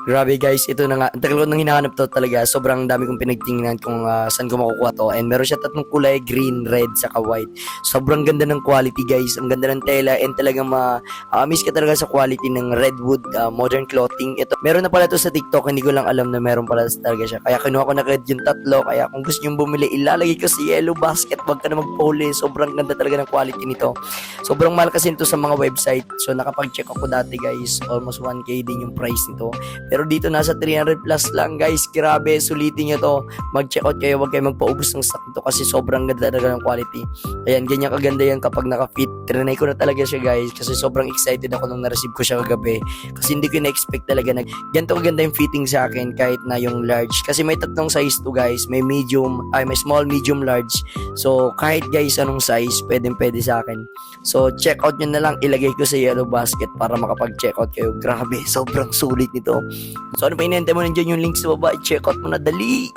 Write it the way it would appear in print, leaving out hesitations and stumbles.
Grabe guys, ito na nga. Ang tagal ko nang hinahanap to talaga. Sobrang dami kong pinagtingnan kung saan ko makukuha to. And meron siya tatlong kulay, green, red, saka white. Sobrang ganda ng quality guys. Ang ganda ng tela and talagang miss ka talaga sa quality ng Redwood modern clothing. Ito, meron na pala to sa TikTok. Hindi ko lang alam na meron pala talaga siya. Kaya kinuha ko na agad yung tatlo. Kaya kung gusto nyo bumili, ilalagay ko sa yellow basket. Huwag ka na magpahuli. Sobrang ganda talaga ng quality nito. Sobrang mahal kasi ito sa mga website. So nakapag-check ako dati guys. Almost 1K din yung price nito. Pero dito nasa 300 plus lang guys. Grabe, sulitin nyo to. Mag-check out kayo. Huwag kayo magpaubos ng stock nito kasi sobrang ganda talaga ng quality. Ayan, ganyan kaganda yan kapag naka-fit. Trinay ko na talaga siya guys kasi sobrang excited ako nung na-receive ko siya kagabi. Kasi hindi ko na-expect talaga na ganito kaganda yung fitting sa akin kahit na yung large. Kasi may tatlong size to guys. May medium, may small, medium, large. So kahit guys anong size, pwede sa akin. So check out nyo na lang. Ilagay ko sa yellow basket para makapag-check out kayo. Grabe, sobrang sulit nito. So ano pa inente mo nandiyan yung link sa baba, check out mo na dali.